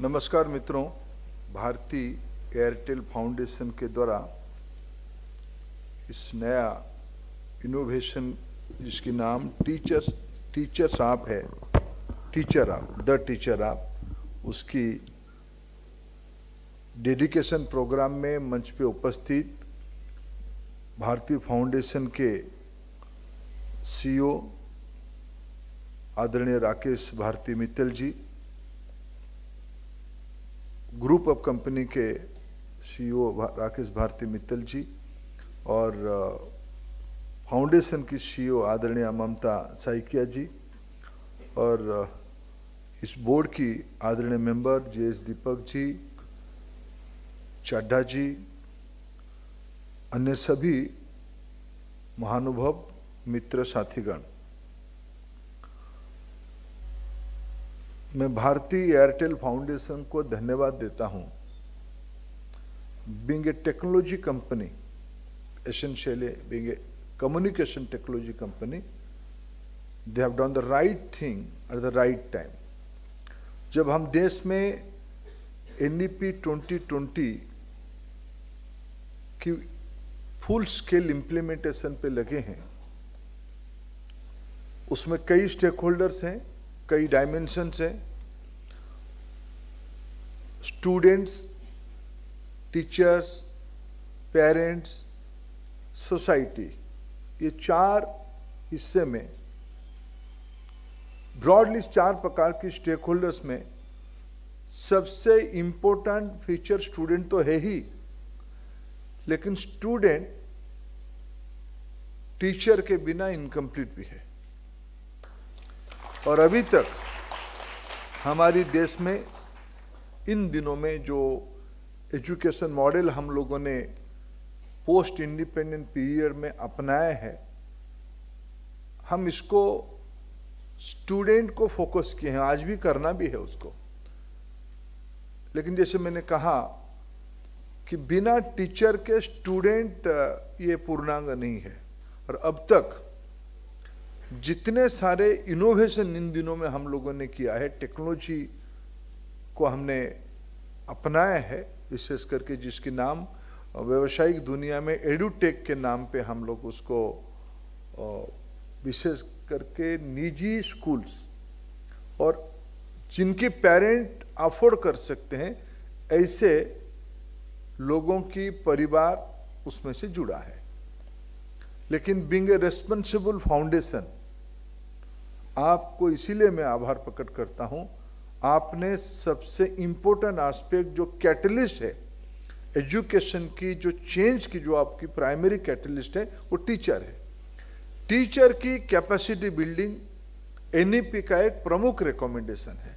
नमस्कार मित्रों, भारतीय एयरटेल फाउंडेशन के द्वारा इस नया इनोवेशन जिसकी नाम टीचर्स आप है, द टीचर आप, उसकी डेडिकेशन प्रोग्राम में मंच पे उपस्थित भारतीय फाउंडेशन के सीईओ आदरणीय राकेश भारती मित्तल जी, ग्रुप ऑफ कंपनी के सीईओ राकेश भारती मित्तल जी और फाउंडेशन की सीईओ आदरणीय ममता साइकिया जी और इस बोर्ड की आदरणीय मेंबर जेएस दीपक जी, चड्ढा जी, अन्य सभी महानुभाव मित्र साथीगण, मैं भारतीय एयरटेल फाउंडेशन को धन्यवाद देता हूं। Being a technology company, essentially being a communication technology company, they have done the right thing at the right time. जब हम देश में NEP 2020 की फुल स्केल इम्प्लीमेंटेशन पे लगे हैं, उसमें कई स्टेक होल्डर्स हैं, कई डायमेंशंस हैं, स्टूडेंट्स, टीचर्स, पेरेंट्स, सोसाइटी, ये चार हिस्से में ब्रॉडली चार प्रकार की स्टेक होल्डर्स में सबसे इंपॉर्टेंट फीचर स्टूडेंट तो है ही, लेकिन स्टूडेंट टीचर के बिना इनकम्प्लीट भी है। और अभी तक हमारी देश में इन दिनों में जो एजुकेशन मॉडल हम लोगों ने पोस्ट इंडिपेंडेंट पीरियड में अपनाया है, हम इसको स्टूडेंट को फोकस किए हैं, आज भी करना भी है उसको। लेकिन जैसे मैंने कहा कि बिना टीचर के स्टूडेंट ये पूर्णांग नहीं है। और अब तक जितने सारे इनोवेशन इन दिनों में हम लोगों ने किया है, टेक्नोलॉजी को हमने अपनाया है, विशेष करके जिसकी नाम व्यावसायिक दुनिया में एडुटेक के नाम पे हम लोग उसको विशेष करके निजी स्कूल्स और जिनके पेरेंट अफोर्ड कर सकते हैं ऐसे लोगों की परिवार उसमें से जुड़ा है। लेकिन बीइंग ए रेस्पॉन्सिबल फाउंडेशन, आपको इसीलिए मैं आभार प्रकट करता हूं, आपने सबसे इंपॉर्टेंट एस्पेक्ट जो कैटलिस्ट है एजुकेशन की, जो चेंज की, जो आपकी प्राइमरी कैटलिस्ट है वो टीचर है। टीचर की कैपेसिटी बिल्डिंग एनईपी का एक प्रमुख रिकमेंडेशन है।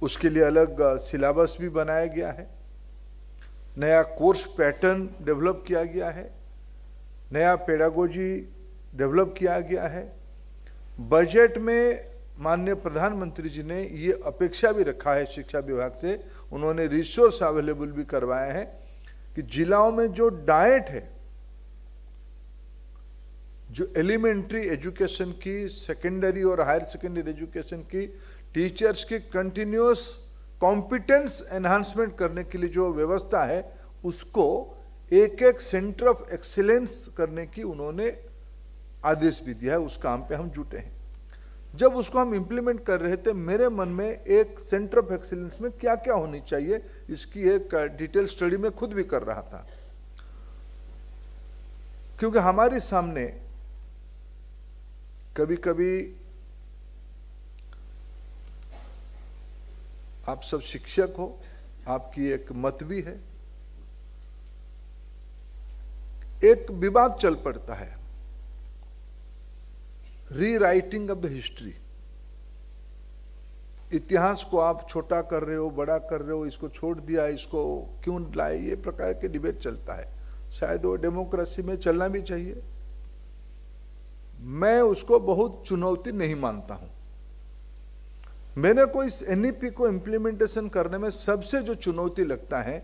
उसके लिए अलग सिलेबस भी बनाया गया है, नया कोर्स पैटर्न डेवलप किया गया है, नया पेडागोजी डेवलप किया गया है। बजट में माननीय प्रधानमंत्री जी ने ये अपेक्षा भी रखा है शिक्षा विभाग से, उन्होंने रिसोर्स अवेलेबल भी करवाया है कि जिलाओं में जो डाइट है, जो एलिमेंट्री एजुकेशन की, सेकेंडरी और हायर सेकेंडरी एजुकेशन की टीचर्स की कंटिन्यूअस कॉम्पिटेंस एनहांसमेंट करने के लिए जो व्यवस्था है, उसको एक एक सेंटर ऑफ एक्सीलेंस करने की उन्होंने आदेश भी दिया है। उस काम पे हम जुटे हैं। जब उसको हम इंप्लीमेंट कर रहे थे, मेरे मन में एक सेंटर ऑफ एक्सीलेंस में क्या क्या होनी चाहिए, इसकी एक डिटेल स्टडी में खुद भी कर रहा था। क्योंकि हमारे सामने कभी कभी आप सब शिक्षक हो, आपकी एक मत भी है, एक विवाद चल पड़ता है, रीराइटिंग ऑफ द हिस्ट्री। इतिहास को आप छोटा कर रहे हो, बड़ा कर रहे हो, इसको छोड़ दिया, इसको क्यों लाए, ये प्रकार के डिबेट चलता है। शायद वो डेमोक्रेसी में चलना भी चाहिए, मैं उसको बहुत चुनौती नहीं मानता हूं। मैंने को इस एनईपी को इम्प्लीमेंटेशन करने में सबसे जो चुनौती लगता है,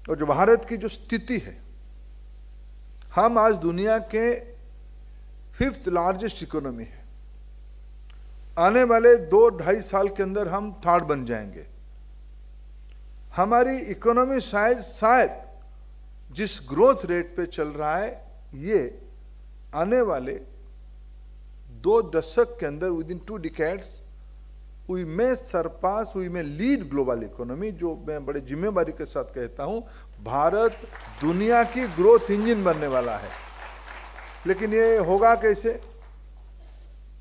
और जो भारत की जो स्थिति है, हम आज दुनिया के 5th लार्जेस्ट इकोनॉमी है, आने वाले 2-2.5 साल के अंदर हम थर्ड बन जाएंगे। हमारी इकोनॉमी शायद जिस ग्रोथ रेट पे चल रहा है, ये आने वाले 2 दशक के अंदर, within 2 decades, we may surpass, we may lead global economy. जो मैं बड़े जिम्मेदारी के साथ कहता हूं, भारत दुनिया की ग्रोथ इंजन बनने वाला है। लेकिन ये होगा कैसे?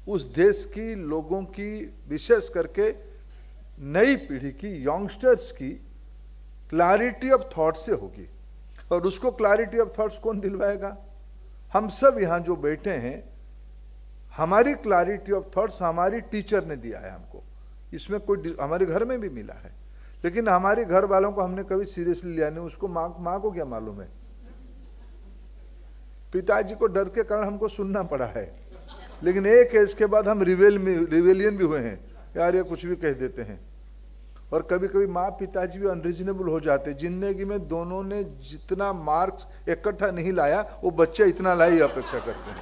उस देश की लोगों की, विशेष करके नई पीढ़ी की, यंगस्टर्स की क्लैरिटी ऑफ थॉट से होगी। और उसको क्लैरिटी ऑफ थॉट्स कौन दिलवाएगा? हम सब यहां जो बैठे हैं, हमारी क्लैरिटी ऑफ थॉट्स हमारी टीचर ने दिया है हमको। इसमें कोई, हमारे घर में भी मिला है, लेकिन हमारे घर वालों को हमने कभी सीरियसली लिया नहीं। उसको माँ को क्या मालूम है? पिताजी को डर के कारण हमको सुनना पड़ा है। लेकिन एक एज के बाद हम रिवेलियन भी हुए हैं, यार ये कुछ भी कह देते हैं। और कभी कभी माँ पिताजी भी अनरीजनेबल हो जाते। जिंदगी में दोनों ने जितना मार्क्स इकट्ठा नहीं लाया, वो बच्चे इतना लाई अपेक्षा करते हैं।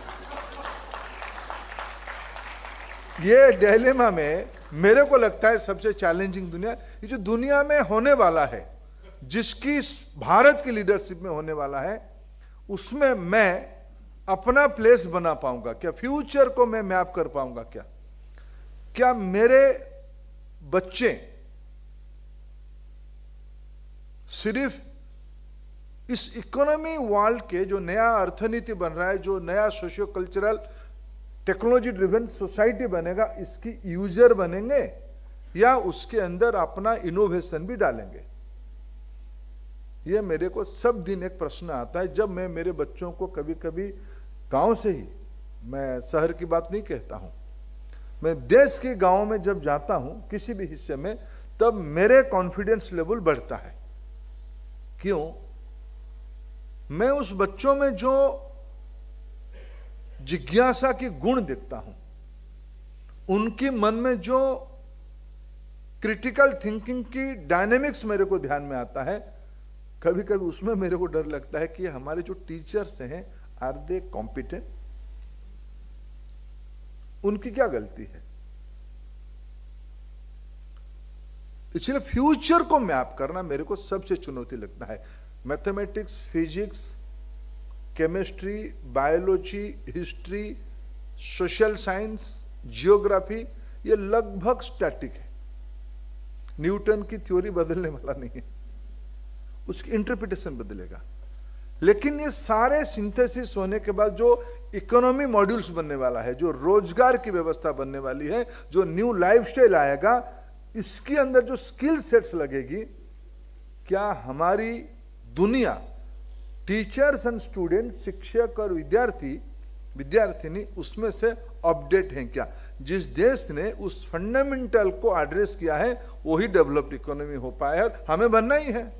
ये डिलेमा में मेरे को लगता है सबसे चैलेंजिंग दुनिया, ये जो दुनिया में होने वाला है, जिसकी भारत की लीडरशिप में होने वाला है, उसमें मैं अपना प्लेस बना पाऊंगा क्या? फ्यूचर को मैं मैप कर पाऊंगा क्या? क्या मेरे बच्चे सिर्फ इस इकोनॉमी वर्ल्ड के जो नया अर्थनीति बन रहा है, जो नया socio cultural technology driven society बनेगा, इसकी यूजर बनेंगे, या उसके अंदर अपना इनोवेशन भी डालेंगे? ये मेरे को सब दिन एक प्रश्न आता है। जब मैं मेरे बच्चों को कभी कभी गांव से ही, मैं शहर की बात नहीं कहता हूं, मैं देश के गांव में जब जाता हूं किसी भी हिस्से में, तब मेरे कॉन्फिडेंस लेवल बढ़ता है। क्यों? मैं उस बच्चों में जो जिज्ञासा की गुण देखता हूं, उनके मन में जो क्रिटिकल थिंकिंग की डायनेमिक्स मेरे को ध्यान में आता है, कभी कभी उसमें मेरे को डर लगता है कि हमारे जो टीचर्स हैं, आर दे कॉम्पिटेंट? उनकी क्या गलती है? इसलिए फ्यूचर को मैप करना मेरे को सबसे चुनौती लगता है। Mathematics, physics, chemistry, biology, history, social science, geography, ये लगभग स्टैटिक है। न्यूटन की थ्योरी बदलने वाला नहीं है, उसकी इंटरप्रिटेशन बदलेगा। लेकिन ये सारे सिंथेसिस होने के बाद जो इकोनॉमी मॉड्यूल्स बनने वाला है, जो रोजगार की व्यवस्था बनने वाली है, जो न्यू लाइफस्टाइल आएगा, इसके अंदर जो स्किल सेट्स लगेगी, क्या हमारी दुनिया, टीचर्स एंड स्टूडेंट, शिक्षक और विद्यार्थिनी उसमें से अपडेट हैं क्या? जिस देश ने उस फंडामेंटल को एड्रेस किया है, वही डेवलप्ड इकोनॉमी हो पाया है, और हमें बनना ही है।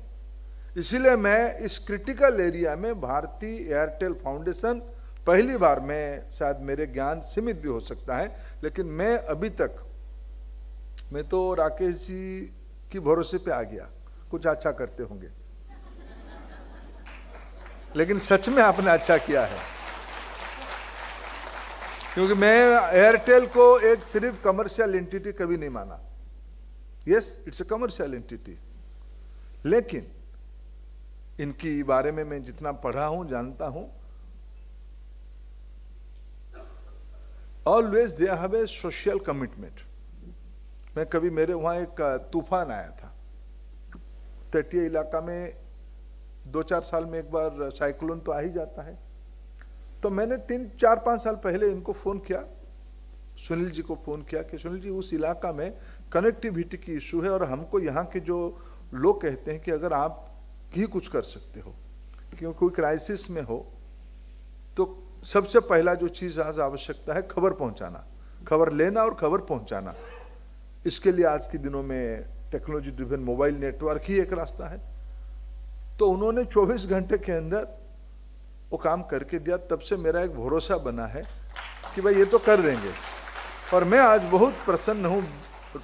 इसीलिए मैं इस क्रिटिकल एरिया में भारतीय एयरटेल फाउंडेशन, पहली बार, मैं शायद मेरे ज्ञान सीमित भी हो सकता है, लेकिन मैं अभी तक, मैं तो राकेश जी की भरोसे पे आ गया, कुछ अच्छा करते होंगे, लेकिन सच में आपने अच्छा किया है। क्योंकि मैं एयरटेल को एक सिर्फ कमर्शियल एंटिटी कभी नहीं माना। Yes, it's a commercial entity, लेकिन इनकी बारे में मैं जितना पढ़ा हूं, जानता हूं, always they have a social commitment. मैं कभी, मेरे वहां एक तूफान आया था तटीय इलाका में, 2-4 साल में एक बार साइक्लोन तो आ ही जाता है। तो मैंने 3-4-5 साल पहले इनको फोन किया, सुनील जी को फोन किया कि सुनील जी, उस इलाका में कनेक्टिविटी की इशू है, और हमको यहाँ के जो लोग कहते हैं कि अगर आप ही कुछ कर सकते हो, क्योंकि कोई क्राइसिस में हो, तो सबसे पहला जो चीज आज आवश्यकता है, खबर पहुंचाना, खबर लेना और खबर पहुंचाना। इसके लिए आज के दिनों में टेक्नोलॉजी ड्रिवन मोबाइल नेटवर्क ही एक रास्ता है। तो उन्होंने 24 घंटे के अंदर वो काम करके दिया। तब से मेरा एक भरोसा बना है कि भाई ये तो कर देंगे। और मैं आज बहुत प्रसन्न हूँ,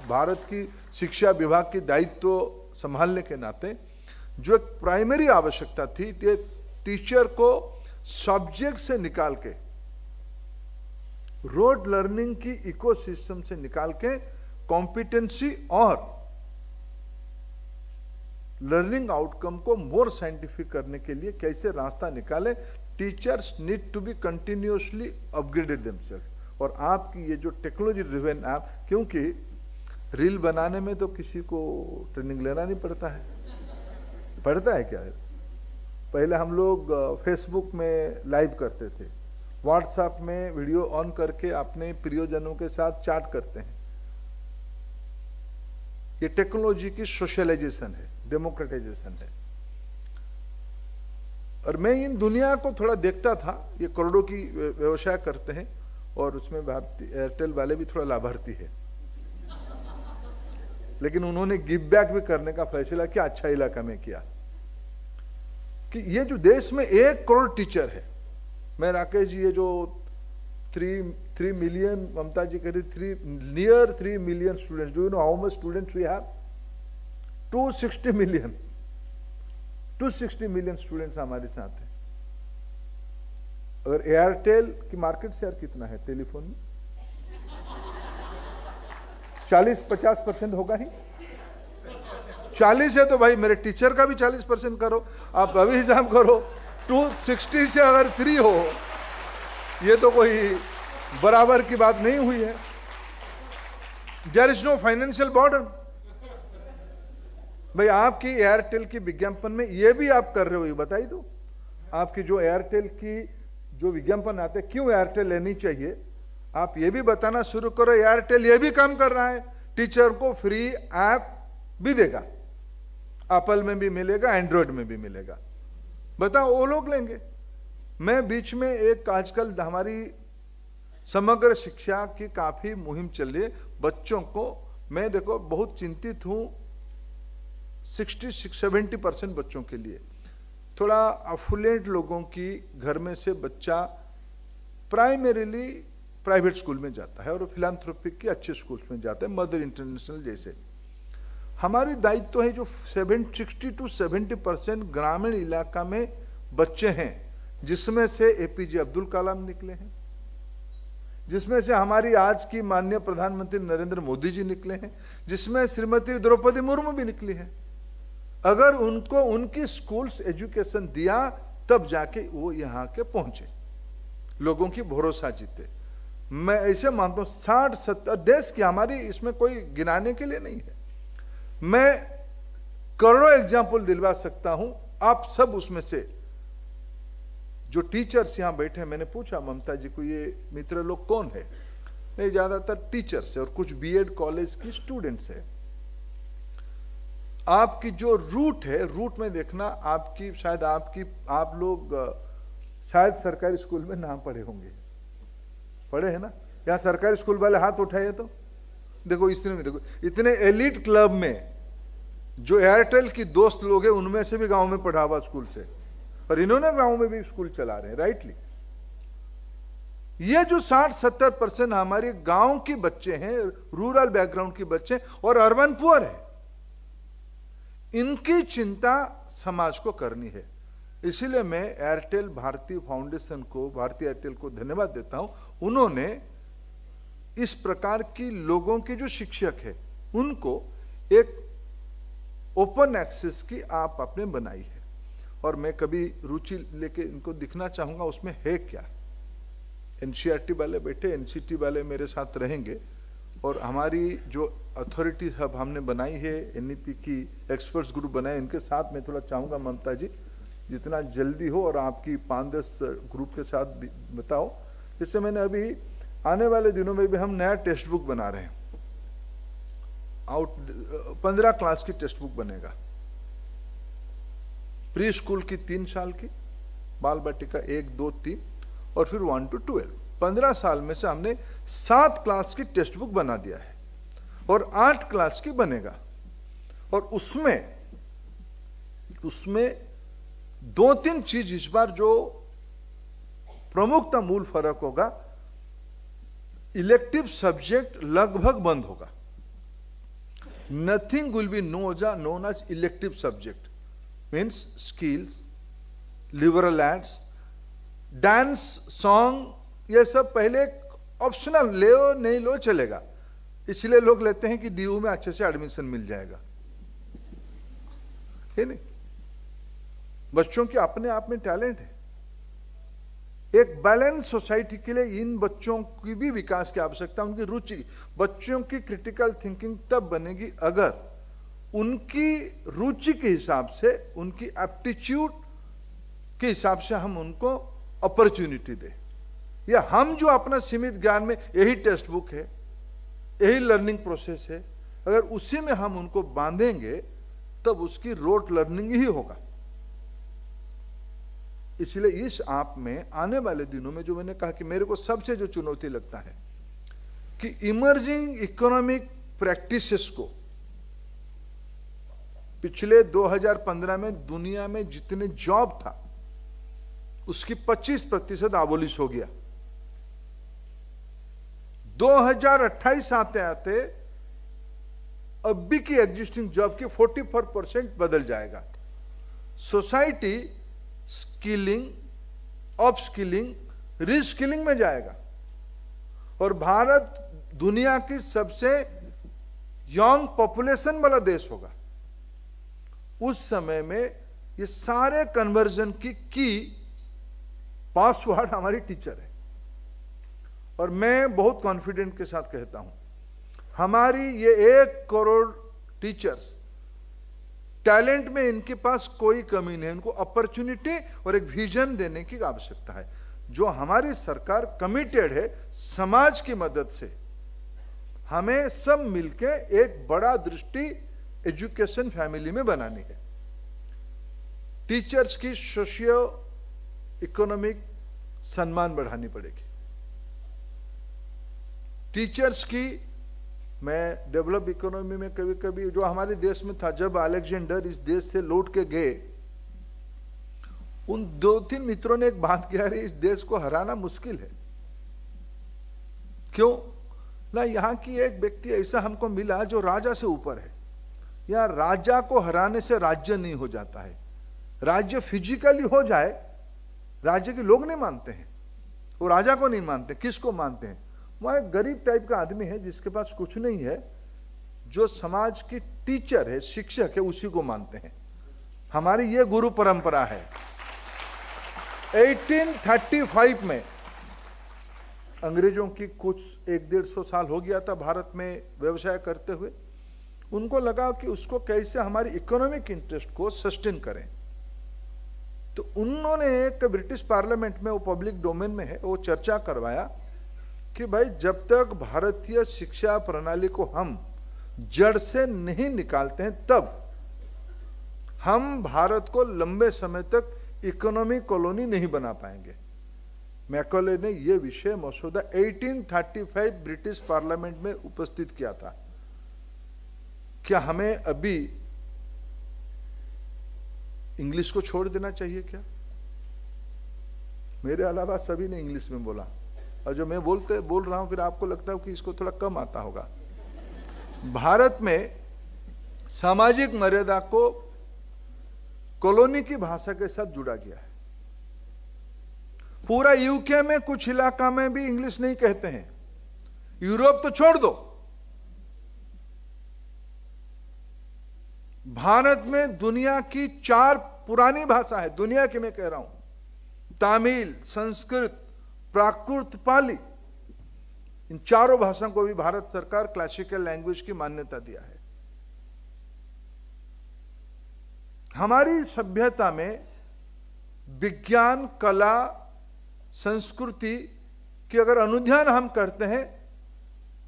भारत की शिक्षा विभाग की दायित्व संभालने के नाते, जो एक प्राइमरी आवश्यकता थी, एक टीचर को सब्जेक्ट से निकाल के रोड लर्निंग की इकोसिस्टम से निकाल के कॉम्पिटेंसी और लर्निंग आउटकम को मोर साइंटिफिक करने के लिए कैसे रास्ता निकाले। Teachers need to be continuously upgraded themselves. और आपकी ये जो टेक्नोलॉजी ड्रिवन ऐप, क्योंकि रील बनाने में तो किसी को ट्रेनिंग लेना नहीं पड़ता है, पड़ता है क्या है? पहले हम लोग फेसबुक में लाइव करते थे, व्हाट्सएप में वीडियो ऑन करके अपने प्रियजनों के साथ चैट करते हैं। ये टेक्नोलॉजी की सोशलाइजेशन है, डेमोक्रेटाइजेशन है। और मैं इन दुनिया को थोड़ा देखता था, ये करोड़ों की व्यवसाय करते हैं और उसमें भारतीय एयरटेल वाले भी थोड़ा लाभार्थी है, लेकिन उन्होंने गिव बैक भी करने का फैसला किया, अच्छा इलाका में किया। कि ये जो देश में 1 करोड़ टीचर है, मैं राकेश जी ये जो 3 मिलियन, ममता जी कह रही near 3 million students, do you know how much students we have? 260 million, 260 million students हमारे साथ हैं। अगर एयरटेल की मार्केट शेयर कितना है टेलीफोन में? 40-50% होगा ही। 40 है तो भाई मेरे टीचर का भी 40% करो, आप अभी हिसाब करो। 260 से अगर 3 हो, ये तो कोई बराबर की बात नहीं हुई है। There is no financial burden. भाई आपकी एयरटेल की विज्ञापन में ये भी आप कर रहे हो, ये बताइए तो। आपकी जो एयरटेल की जो विज्ञापन आते हैं, क्यों एयरटेल लेनी चाहिए, आप ये भी बताना शुरू करो। एयरटेल ये भी काम कर रहा है, टीचर को फ्री ऐप भी देगा, एप्पल में भी मिलेगा, एंड्रॉयड में भी मिलेगा। बताओ वो लोग लेंगे। मैं बीच में एक आजकल हमारी समग्र शिक्षा की काफी मुहिम चल रही है बच्चों को। मैं देखो बहुत चिंतित हूं 60-70% बच्चों के लिए। थोड़ा अफुलेंट लोगों की घर में से बच्चा प्राइमरीली प्राइवेट स्कूल में जाता है और फिलांथ्रोपिक के अच्छे स्कूल्स में जाता है, मदर इंटरनेशनल जैसे। हमारी दायित्व है जो 60-70% ग्रामीण इलाका में बच्चे हैं, जिसमें से एपीजे अब्दुल कलाम निकले हैं, जिसमें से हमारी आज की माननीय प्रधानमंत्री नरेंद्र मोदी जी निकले हैं, जिसमें श्रीमती द्रौपदी मुर्मू भी निकली है। अगर उनको उनकी स्कूल्स एजुकेशन दिया तब जाके वो यहाँ के पहुंचे, लोगों की भरोसा जीते। मैं ऐसे मानता हूं 60-70 देश की हमारी, इसमें कोई गिनाने के लिए नहीं है। मैं करोड़ों एग्जाम्पल दिलवा सकता हूं, आप सब उसमें से जो टीचर्स यहां बैठे हैं, मैंने पूछा ममता जी को ये मित्र लोग कौन है, नहीं ज्यादातर टीचर्स है और कुछ बीएड कॉलेज की स्टूडेंट्स है। आपकी जो रूट है, रूट में देखना आपकी शायद आप लोग शायद सरकारी स्कूल में ना पढ़े होंगे, पढ़े हैं ना? यहां सरकारी स्कूल वाले हाथ उठाए तो देखो, इसने में देखो इतने एलिट क्लब में जो एयरटेल की दोस्त लोग हैं, उनमें से भी गांव में पढ़ा हुआ स्कूल से, और इन्होंने गांव में भी स्कूल चला रहे हैं राइटली। ये जो 60-70% हमारे गांव के बच्चे हैं, रूरल बैकग्राउंड के बच्चे और अर्बन पुअर है, इनकी चिंता समाज को करनी है। इसीलिए मैं एयरटेल भारती फाउंडेशन को, भारतीय एयरटेल को धन्यवाद देता हूं। उन्होंने इस प्रकार की लोगों के जो शिक्षक है उनको एक ओपन एक्सेस की आप आपने बनाई है, और मैं कभी रुचि लेके इनको दिखना चाहूंगा उसमें है क्या। एनसीईआरटी वाले बैठे, एनसीटी वाले मेरे साथ रहेंगे, और हमारी जो अथॉरिटी हब हमने बनाई है, एनईपी की एक्सपर्ट्स ग्रुप बनाए, इनके साथ मैं थोड़ा चाहूंगा ममता जी जितना जल्दी हो, और आपकी 5-10 ग्रुप के साथ भी बताओ। जिससे मैंने अभी आने वाले दिनों में भी हम नया टेक्स्ट बुक बना रहे हैं, 15 क्लास की टेक्स्ट बुक बनेगा, प्री स्कूल की 3 साल की, बाल बाटिका 1, 2, 3 और फिर 1 to 12। 15 साल में से हमने 7 क्लास की टेक्स्ट बुक बना दिया है और 8 क्लास की बनेगा। और उसमें 2-3 चीज इस बार जो प्रमुखता मूल फर्क होगा, इलेक्टिव सब्जेक्ट लगभग बंद होगा। Nothing will be known as elective subject, means skills, liberal arts, dance, song, ये सब पहले ऑप्शनल, ले नहीं लो चलेगा, इसलिए लोग लेते हैं कि डीयू में अच्छे से एडमिशन मिल जाएगा, है नहीं। बच्चों के अपने आप में टैलेंट है। एक बैलेंस सोसाइटी के लिए इन बच्चों की भी विकास की आवश्यकता, उनकी रुचि, बच्चों की क्रिटिकल थिंकिंग तब बनेगी अगर उनकी रुचि के हिसाब से, उनकी एप्टीट्यूड के हिसाब से हम उनको अपॉर्चुनिटी दें। या हम जो अपना सीमित ज्ञान में, यही टेक्स्ट बुक है, यही लर्निंग प्रोसेस है, अगर उसी में हम उनको बांधेंगे तब उसकी रोट लर्निंग ही होगा। इसलिए इस आप में आने वाले दिनों में जो मैंने कहा कि मेरे को सबसे जो चुनौती लगता है कि इमर्जिंग इकोनॉमिक प्रैक्टिसेस को, पिछले 2015 में दुनिया में जितने जॉब था उसकी 25% अबोलिश हो गया। 2028 आते आते अभी की एग्जिस्टिंग जॉब की 44% बदल जाएगा। सोसाइटी स्किलिंग, अपस्किलिंग, रीस्किलिंग में जाएगा और भारत दुनिया की सबसे यंग पॉपुलेशन वाला देश होगा। उस समय में ये सारे कन्वर्जन की पासवर्ड हमारी टीचर है। और मैं बहुत कॉन्फिडेंट के साथ कहता हूं, हमारी ये 1 करोड़ टीचर्स, टैलेंट में इनके पास कोई कमी नहीं है, इनको अपॉर्चुनिटी और एक विजन देने की आवश्यकता है। जो हमारी सरकार कमिटेड है समाज की मदद से, हमें सब मिलके एक बड़ा दृष्टि एजुकेशन फैमिली में बनानी है। टीचर्स की सोशियो इकोनॉमिक सम्मान बढ़ानी पड़ेगी। टीचर्स की, मैं डेवलप इकोनॉमी में कभी कभी जो हमारे देश में था, जब अलेक्जेंडर इस देश से लौट के गए, उन 2-3 मित्रों ने एक बात किया, इस देश को हराना मुश्किल है। क्यों ना, यहां की एक व्यक्ति ऐसा हमको मिला जो राजा से ऊपर है। या राजा को हराने से राज्य नहीं हो जाता है। राज्य फिजिकली हो जाए, राज्य के लोग नहीं मानते हैं, वो राजा को नहीं मानते। किसको मानते हैं? वह एक गरीब टाइप का आदमी है जिसके पास कुछ नहीं है, जो समाज की टीचर है, शिक्षक है, उसी को मानते हैं। हमारी ये गुरु परंपरा है। 1835 में अंग्रेजों की कुछ 100-150 साल हो गया था भारत में व्यवसाय करते हुए। उनको लगा कि उसको कैसे हमारी इकोनॉमिक इंटरेस्ट को सस्टेन करें, तो उन्होंने एक ब्रिटिश पार्लियामेंट में, वो पब्लिक डोमेन में है, वो चर्चा करवाया कि भाई जब तक भारतीय शिक्षा प्रणाली को हम जड़ से नहीं निकालते हैं तब हम भारत को लंबे समय तक इकोनॉमिक कॉलोनी नहीं बना पाएंगे। मैकॉले ने यह विषय मसौदा 1835 ब्रिटिश पार्लियामेंट में उपस्थित किया था। क्या हमें अभी इंग्लिश को छोड़ देना चाहिए क्या? मेरे अलावा सभी ने इंग्लिश में बोला, और जो मैं बोल रहा हूं फिर आपको लगता है कि इसको थोड़ा कम आता होगा। भारत में सामाजिक मर्यादा को कॉलोनी की भाषा के साथ जुड़ा गया है। पूरा यूके में कुछ इलाका में भी इंग्लिश नहीं कहते हैं। यूरोप तो छोड़ दो, भारत में दुनिया की 4 पुरानी भाषा है, दुनिया की मैं कह रहा हूं, तमिल, संस्कृत, प्राकृत, पाली। इन चारों भाषाओं को भी भारत सरकार क्लासिकल लैंग्वेज की मान्यता दिया है। हमारी सभ्यता में विज्ञान, कला, संस्कृति की अगर अनुध्यान हम करते हैं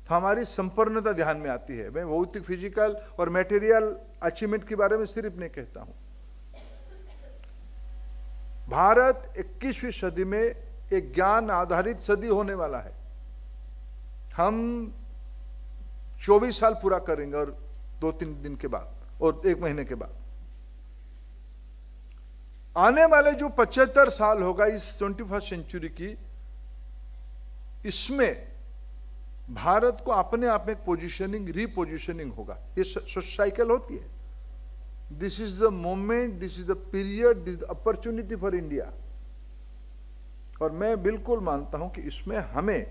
तो हमारी संपन्नता ध्यान में आती है। मैं भौतिक, फिजिकल और मटेरियल अचीवमेंट के बारे में सिर्फ नहीं कहता हूं। भारत 21वीं सदी में एक ज्ञान आधारित सदी होने वाला है। हम 24 साल पूरा करेंगे और 2-3 दिन के बाद और 1 महीने के बाद। आने वाले जो 75 साल होगा इस 21st सेंचुरी की, इसमें भारत को अपने आप में पोजीशनिंग, रीपोजिशनिंग होगा। ये साइकिल होती है। This is the moment, this is the period, this is the opportunity for India. और मैं बिल्कुल मानता हूं कि इसमें हमें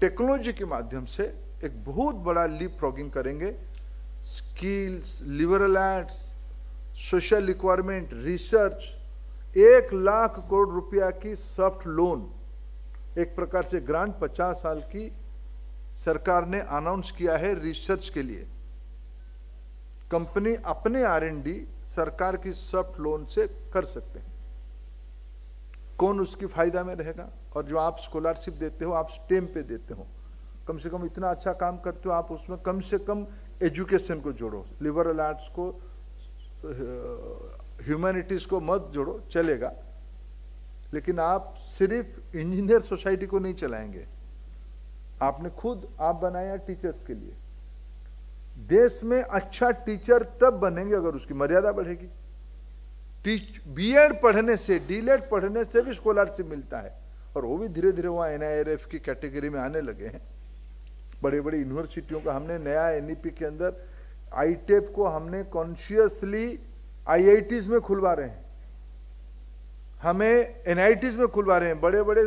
टेक्नोलॉजी के माध्यम से एक बहुत बड़ा लीप फ्रॉगिंग करेंगे। Skills, liberal arts, social requirement, research, 1 lakh crore रुपया की सॉफ्ट लोन, एक प्रकार से ग्रांट 50 साल की सरकार ने अनाउंस किया है रिसर्च के लिए। कंपनी अपने R&D सरकार की सॉफ्ट लोन से कर सकते हैं। कौन उसकी फायदा में रहेगा? और जो आप स्कॉलरशिप देते हो, आप स्टेम पे देते हो, कम से कम इतना अच्छा काम करते हो, आप उसमें कम से कम एजुकेशन को जोड़ो, लिबरल आर्ट्स को, ह्यूमैनिटीज को मत जोड़ो, चलेगा। लेकिन आप सिर्फ इंजीनियर सोसाइटी को नहीं चलाएंगे। आपने खुद आप बनाया टीचर्स के लिए। देश में अच्छा टीचर तब बनेंगे अगर उसकी मर्यादा बढ़ेगी। बीएड पढ़ने से, डीलेड पढ़ने से भी स्कॉलरशिप मिलता है, और वो भी धीरे धीरे वहाँ NIRF की कैटेगरी में आने लगे हैं। बड़ी बड़ी यूनिवर्सिटियों का हमने नया NEP के अंदर ITEP को हमने कॉन्शियसली IITs में खुलवा रहे हैं, हमें NITs में खुलवा रहे हैं, बड़े बड़े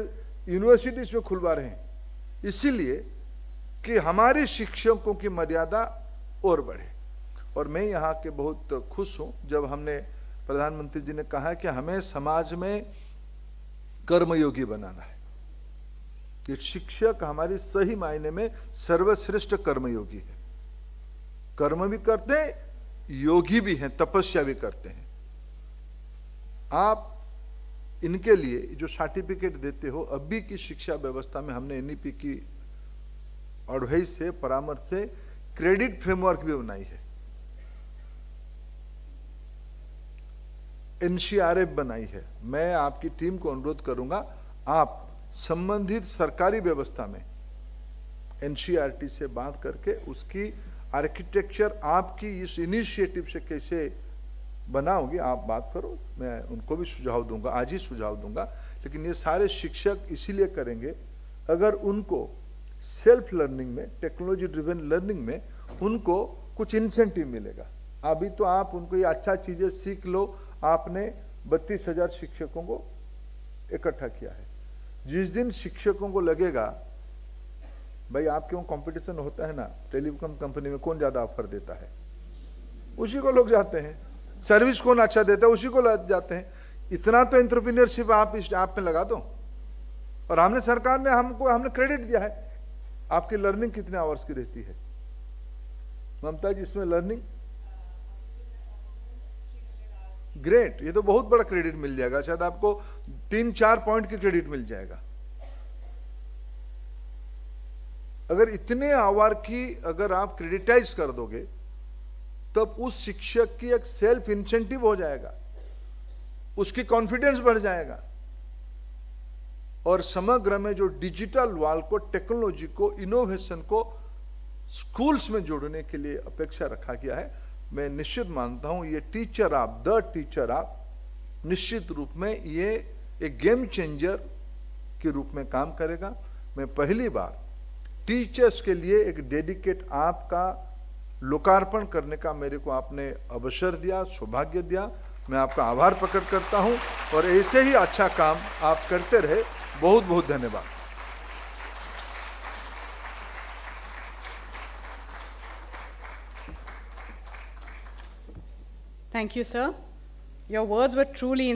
यूनिवर्सिटीज में खुलवा रहे हैं, इसीलिए कि हमारे शिक्षकों की मर्यादा और बढ़े। और मैं यहाँ के बहुत खुश हूँ जब हमने, प्रधानमंत्री जी ने कहा कि हमें समाज में कर्मयोगी बनाना है। ये शिक्षक हमारी सही मायने में सर्वश्रेष्ठ कर्मयोगी है। कर्म भी करते हैं, योगी भी हैं, तपस्या भी करते हैं। आप इनके लिए जो सर्टिफिकेट देते हो, अभी की शिक्षा व्यवस्था में हमने NEP की एडवाइस से, परामर्श से क्रेडिट फ्रेमवर्क भी बनाई है, NCRF बनाई है। मैं आपकी टीम को अनुरोध करूंगा, आप संबंधित सरकारी व्यवस्था में NCERT से बात करके उसकी आर्किटेक्चर आपकी इस इनिशिएटिव से कैसे बनाओगे, आप बात करो। मैं उनको भी सुझाव दूंगा, आज ही सुझाव दूंगा। लेकिन ये सारे शिक्षक इसीलिए करेंगे अगर उनको सेल्फ लर्निंग में, टेक्नोलॉजी ड्रिवन लर्निंग में उनको कुछ इंसेंटिव मिलेगा। अभी तो आप उनको ये अच्छा चीजें सीख लो, आपने 32,000 शिक्षकों को इकट्ठा किया है। जिस दिन शिक्षकों को लगेगा, भाई आपके वहां कंपटीशन होता है ना, टेलीकॉम कंपनी में कौन ज्यादा ऑफर देता है, उसी को लोग जाते हैं। सर्विस कौन अच्छा देता है, उसी को जाते हैं। इतना तो एंटरप्रेन्योरशिप आप इस ऐप में लगा दो। और हमने, सरकार ने हमने क्रेडिट दिया है। आपकी लर्निंग कितने आवर्स की रहती है ममता जी इसमें लर्निंग? ग्रेट, ये तो बहुत बड़ा क्रेडिट मिल जाएगा। शायद आपको 3-4 पॉइंट की क्रेडिट मिल जाएगा। अगर इतने आवर की अगर आप क्रेडिटाइज कर दोगे, तब उस शिक्षक की एक सेल्फ इंसेंटिव हो जाएगा, उसकी कॉन्फिडेंस बढ़ जाएगा। और समग्र में जो डिजिटल वर्ल्ड को, टेक्नोलॉजी को, इनोवेशन को स्कूल्स में जोड़ने के लिए अपेक्षा रखा गया है। मैं निश्चित मानता हूं ये टीचर आप, द टीचर आप, निश्चित रूप में ये एक गेम चेंजर के रूप में काम करेगा। मैं पहली बार टीचर्स के लिए एक डेडिकेट ऐप का लोकार्पण करने का मेरे को आपने अवसर दिया, सौभाग्य दिया। मैं आपका आभार प्रकट करता हूं, और ऐसे ही अच्छा काम आप करते रहे। बहुत बहुत धन्यवाद। Thank you, sir. Your words were truly